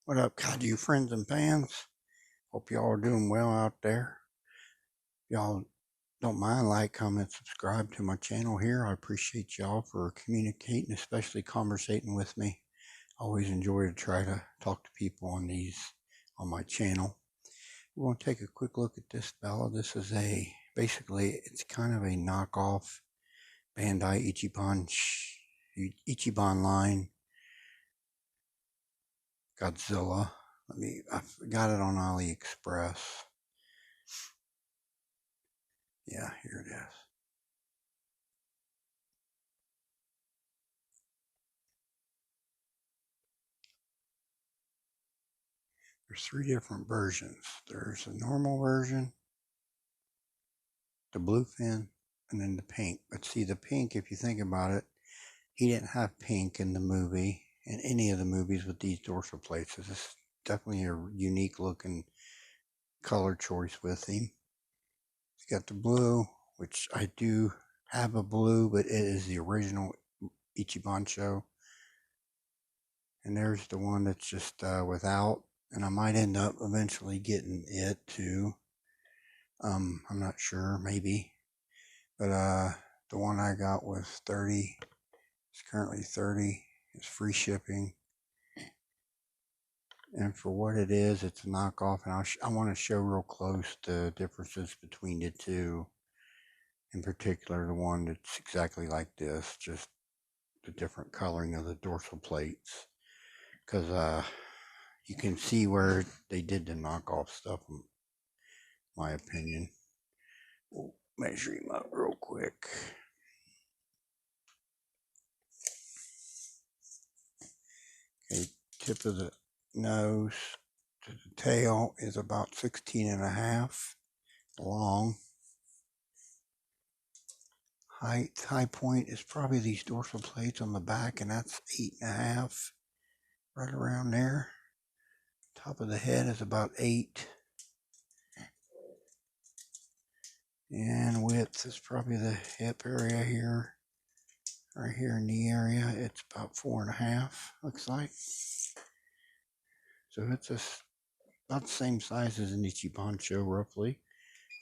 What up, kaiju friends and fans? Hope y'all are doing well out there. Y'all don't mind, like, comment, subscribe to my channel here. I appreciate y'all for communicating, especially conversating with me. I always enjoy to try to talk to people on my channel. We're going to take a quick look at this fella. This is basically, it's kind of a knockoff Bandai Ichiban line Godzilla. I got it on AliExpress. Yeah, here it is. There's three different versions. There's a normal version, the bluefin, and then the pink. But see, the pink, if you think about it, he didn't have pink in the movie, in any of the movies with these dorsal plates. This is definitely a unique looking color choice with him. He's got the blue, which I do have a blue, but it is the original Ichiban show. And there's the one that's just without, and I might end up eventually getting it too. I'm not sure, maybe. But the one I got was 30. It's currently 30. It's free shipping. And for what it is, it's a knockoff. And I want to show real close the differences between the two. In particular, the one that's exactly like this, just the different coloring of the dorsal plates. Because you can see where they did the knockoff stuff, in my opinion. We'll measure him up real quick. Okay, tip of the nose to the tail is about 16.5 long. High point is probably these dorsal plates on the back, and that's 8.5, right around there. Top of the head is about 8. And width is probably the hip area here. Right here in the area, it's about 4.5, looks like. So it's about the same size as an Ichiban show, roughly,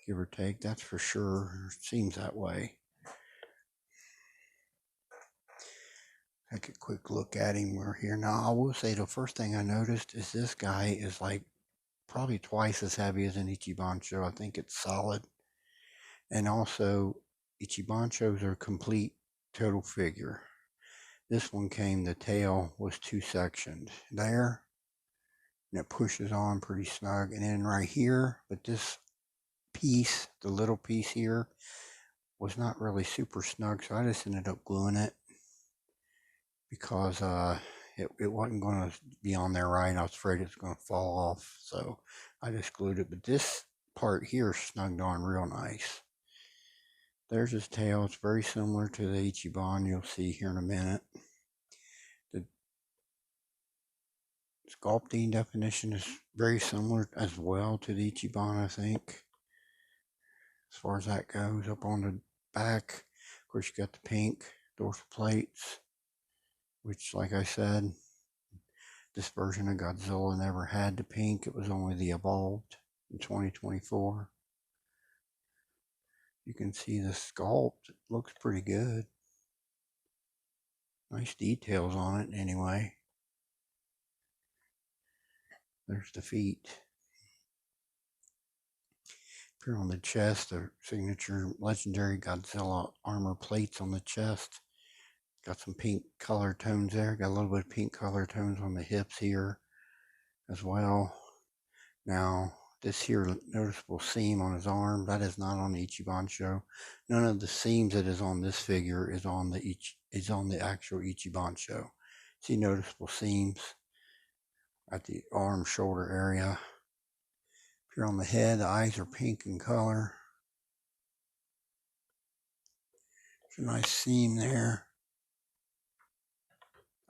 give or take. That's for sure. It seems that way. Take a quick look at him. We're here now. I will say the first thing I noticed is this guy is like probably twice as heavy as an Ichiban show. I think it's solid. And also, Ichiban shows are complete total figure. This one came, the tail was 2-sectioned there, and it pushes on pretty snug. And then right here, but this piece, the little piece here, was not really super snug, so I just ended up gluing it because it wasn't going to be on there right. I was afraid it was going to fall off, so I just glued it. But this part here snugged on real nice. There's his tail. It's very similar to the Ichiban you'll see here in a minute. The sculpting definition is very similar as well to the Ichiban, I think, as far as that goes. Up on the back, of course, you got the pink dorsal plates, which, like I said, this version of Godzilla never had the pink. It was only the evolved in 2024. You can see the sculpt. It looks pretty good. Nice details on it anyway. There's the feet. Here on the chest, the signature legendary Godzilla armor plates on the chest. Got some pink color tones there. Got a little bit of pink color tones on the hips here as well. Now, this here noticeable seam on his arm, that is not on the Ichiban show. None of the seams that is on this figure is on the actual Ichiban show. See noticeable seams at the arm shoulder area. Here on the head, the eyes are pink in color. There's a nice seam there.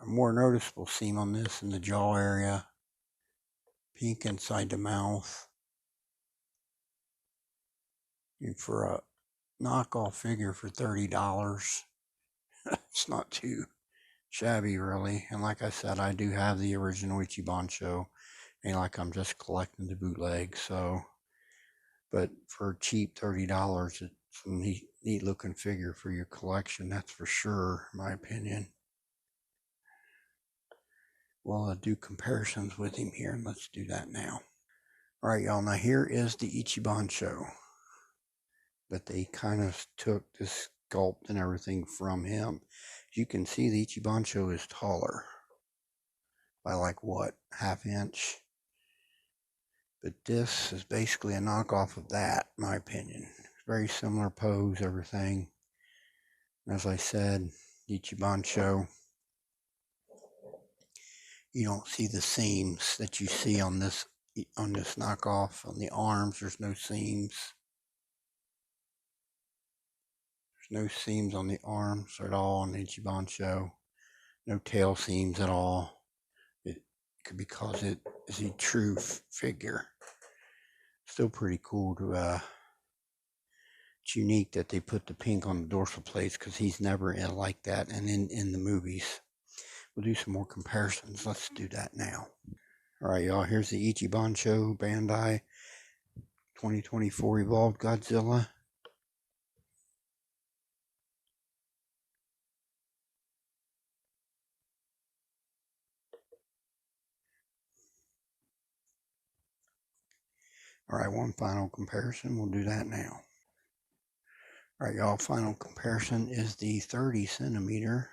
A more noticeable seam on this in the jaw area. Pink inside the mouth. And for a knockoff figure for $30, it's not too shabby, really. And like I said, I do have the original Ichiban show. Ain't like I'm just collecting the bootleg. So, but for cheap $30, it's a neat looking figure for your collection. That's for sure, in my opinion. Well, I'll do comparisons with him here, and let's do that now. All right, y'all. Now here is the Ichiban show, but they kind of took this sculpt and everything from him. You can see the Ichiban show is taller by like what, half inch? But this is basically a knockoff of that, in my opinion. Very similar pose, everything. As I said, Ichiban show, you don't see the seams that you see on this knockoff. On the arms, there's no seams. There's no seams on the arms at all on the Ichiban show. No tail seams at all. It could be because it is a true figure. Still pretty cool to it's unique that they put the pink on the dorsal plates because he's never like that. And in the movies, we'll do some more comparisons. Let's do that now. All right, y'all. Here's the Ichiban show, Bandai 2024 Evolved Godzilla. All right, one final comparison. We'll do that now. All right, y'all. Final comparison is the 30 centimeter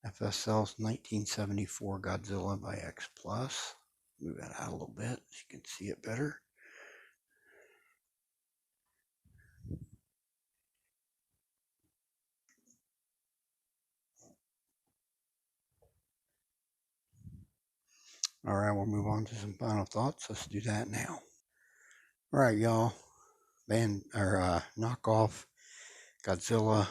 FSL's 1974 Godzilla by X Plus. Move that out a little bit so you can see it better. All right, we'll move on to some final thoughts. Let's do that now. All right, y'all. Knockoff Godzilla,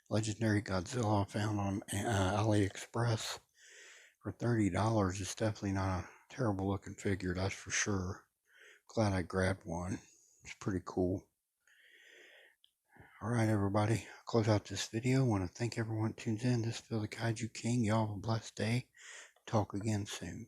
legendary Godzilla found on AliExpress for $30. It's definitely not a terrible looking figure, that's for sure. Glad I grabbed one. It's pretty cool. All right, everybody. Close out this video. I want to thank everyone who tunes in. This is Phil the Kaiju King. Y'all have a blessed day. Talk again soon.